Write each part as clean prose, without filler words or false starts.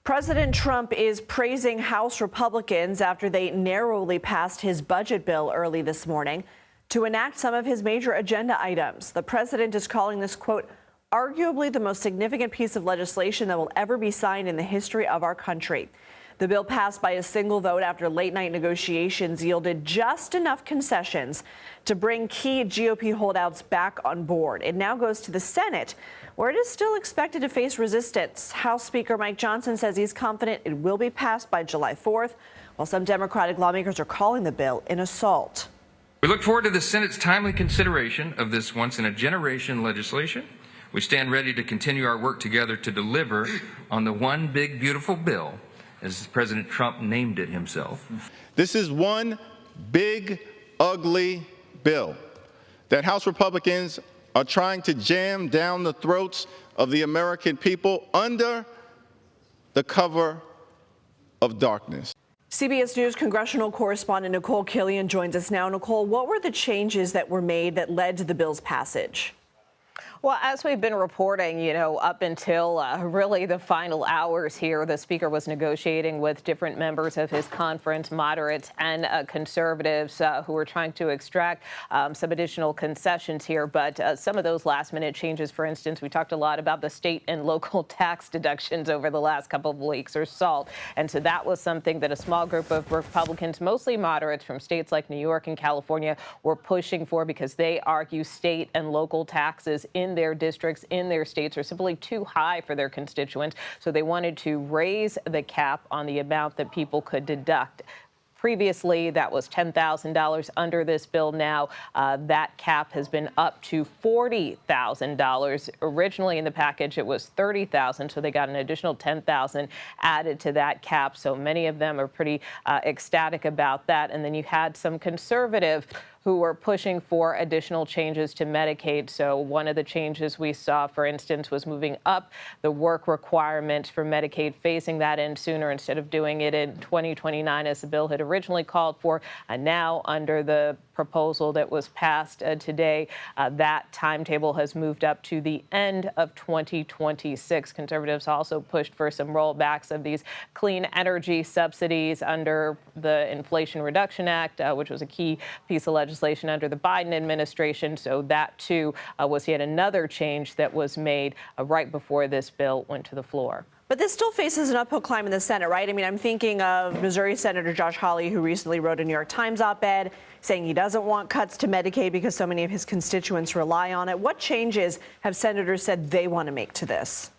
President Trump is praising House Republicans after they narrowly passed his budget bill early this morning to enact some of his major agenda items. The president is calling this, quote, arguably the most significant piece of legislation that will ever be signed in the history of our country. The bill passed by a single vote after late-night negotiations yielded just enough concessions to bring key GOP holdouts back on board. It now goes to the Senate, where it is still expected to face resistance. House Speaker Mike Johnson says he's confident it will be passed by July 4th, while some Democratic lawmakers are calling the bill an assault. We look forward to the Senate's timely consideration of this once-in-a-generation legislation. We stand ready to continue our work together to deliver on the one big, beautiful bill, as President Trump named it himself. This is one big, ugly bill that House Republicans are trying to jam down the throats of the American people under the cover of darkness. CBS News congressional correspondent Nikole Killion joins us now. Nikole, what were the changes that were made that led to the bill's passage? Well, as we've been reporting, up until really the final hours here, the speaker was negotiating with different members of his conference, moderates and conservatives, who were trying to extract some additional concessions here. But some of those last minute changes, for instance, we talked a lot about the state and local tax deductions over the last couple of weeks, or SALT. And so that was something that a small group of Republicans, mostly moderates from states like New York and California, were pushing for, because they argue state and local taxes in their districts, in their states, are simply too high for their constituents. So they wanted to raise the cap on the amount that people could deduct. Previously, that was $10,000. Under this bill now, that cap has been up to $40,000. Originally in the package, it was $30,000, so they got an additional $10,000 added to that cap. So many of them are pretty ecstatic about that. And then you had some conservative who were pushing for additional changes to Medicaid. So one of the changes we saw, for instance, was moving up the work requirement for Medicaid, phasing that in sooner instead of doing it in 2029 as the bill had originally called for. And now, under the proposal that was passed today, that timetable has moved up to the end of 2026. Conservatives also pushed for some rollbacks of these clean energy subsidies under the Inflation Reduction Act, which was a key piece of legislation under the Biden administration. So that, too, was yet another change that was made right before this bill went to the floor. But this still faces an uphill climb in the Senate, right? I mean, I'm thinking of Missouri Senator Josh Hawley, who recently wrote a New York Times op-ed saying he doesn't want cuts to Medicaid because so many of his constituents rely on it. What changes have senators said they want to make to this?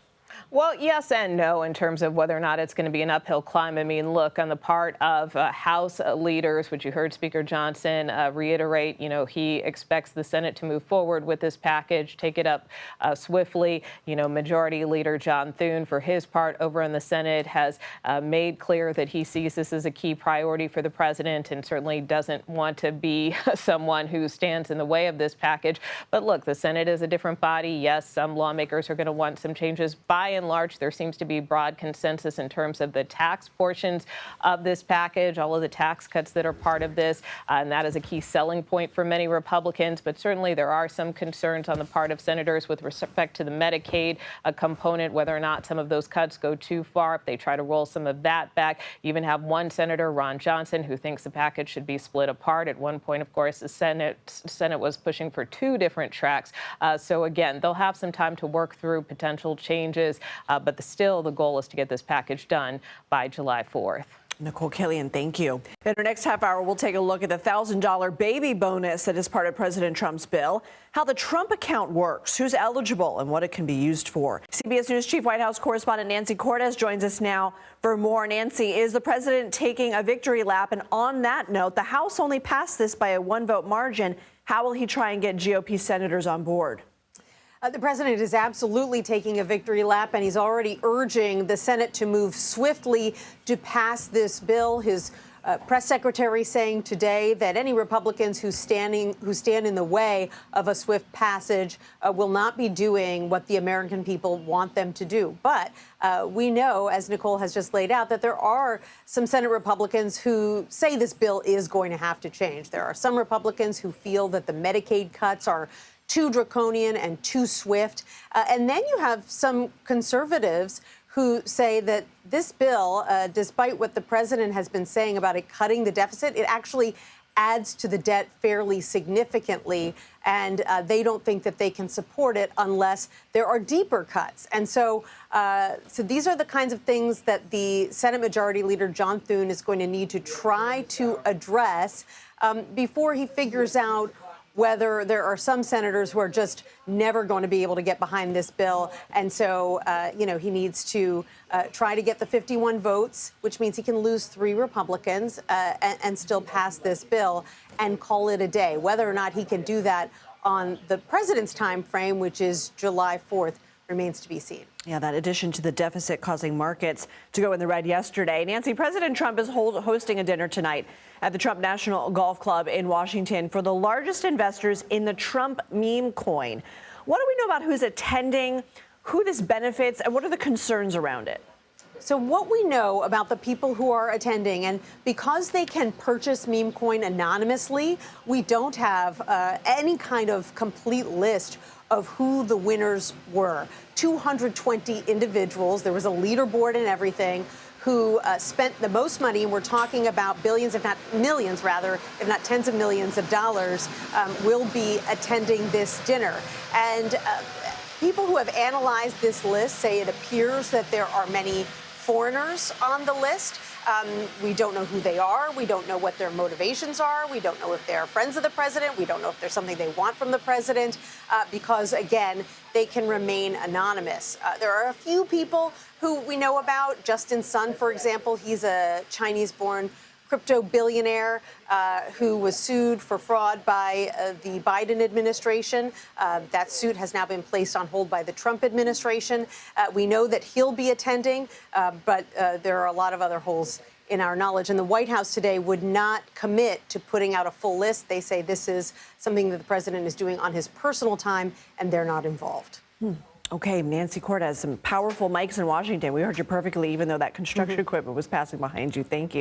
Well, yes and no in terms of whether or not it's going to be an uphill climb. I mean, look, on the part of House leaders, which you heard Speaker Johnson reiterate, he expects the Senate to move forward with this package, take it up swiftly. Majority Leader John Thune, for his part, over in the Senate, has made clear that he sees this as a key priority for the president and certainly doesn't want to be someone who stands in the way of this package. But look, the Senate is a different body. Yes, some lawmakers are going to want some changes. By and large, there seems to be broad consensus in terms of the tax portions of this package, all of the tax cuts that are part of this, and that is a key selling point for many Republicans. But certainly there are some concerns on the part of senators with respect to the Medicaid component, whether or not some of those cuts go too far, if they try to roll some of that back. You even have one senator, Ron Johnson, who thinks the package should be split apart. At one point, of course, the Senate was pushing for two different tracks. So again, they'll have some time to work through potential changes. But still, the goal is to get this package done by July 4th. Nikole Killion, thank you. In our next half hour, we'll take a look at the $1,000 baby bonus that is part of President Trump's bill, how the Trump account works, who's eligible, and what it can be used for. CBS News Chief White House correspondent Nancy Cortez joins us now for more. Nancy, is the president taking a victory lap? And on that note, the House only passed this by a one-vote margin. How will he try and get GOP senators on board? The president is absolutely taking a victory lap, and he's already urging the Senate to move swiftly to pass this bill. His press secretary saying today that any Republicans who stand in the way of a swift passage will not be doing what the American people want them to do. But we know, as Nikole has just laid out, that there are some Senate Republicans who say this bill is going to have to change. There are some Republicans who feel that the Medicaid cuts are too draconian and too swift. And then you have some conservatives who say that this bill, despite what the president has been saying about it cutting the deficit, it actually adds to the debt fairly significantly, and they don't think that they can support it unless there are deeper cuts. And so these are the kinds of things that the Senate Majority Leader John Thune is going to need to try to address before he figures out whether there are some senators who are just never going to be able to get behind this bill. And so, he needs to try to get the 51 votes, which means he can lose 3 Republicans and still pass this bill and call it a day. Whether or not he can do that on the president's time frame, which is July 4th, remains to be seen. Yeah, that addition to the deficit causing markets to go in the red yesterday. Nancy, President Trump is hosting a dinner tonight at the Trump National Golf Club in Washington for the largest investors in the Trump meme coin. What do we know about who's attending, who this benefits, and what are the concerns around it? So what we know about the people who are attending, and because they can purchase meme coin anonymously, we don't have any kind of complete list of who the winners were. 220 individuals, there was a leaderboard and everything, who spent the most money, and we're talking about billions, if not millions, rather, if not tens of millions of dollars, will be attending this dinner. And people who have analyzed this list say it appears that there are many foreigners on the list. We don't know who they are. We don't know what their motivations are. We don't know if they're friends of the president. We don't know if there's something they want from the president because, again, they can remain anonymous. There are a few people who we know about. Justin Sun, for example, he's a Chinese-born crypto billionaire who was sued for fraud by the Biden administration. That suit has now been placed on hold by the Trump administration. We know that he'll be attending, but there are a lot of other holes in our knowledge. And the White House today would not commit to putting out a full list. They say this is something that the president is doing on his personal time, and they're not involved. Okay, Nancy Cortez, some powerful mics in Washington. We heard you perfectly, even though that construction equipment was passing behind you. Thank you.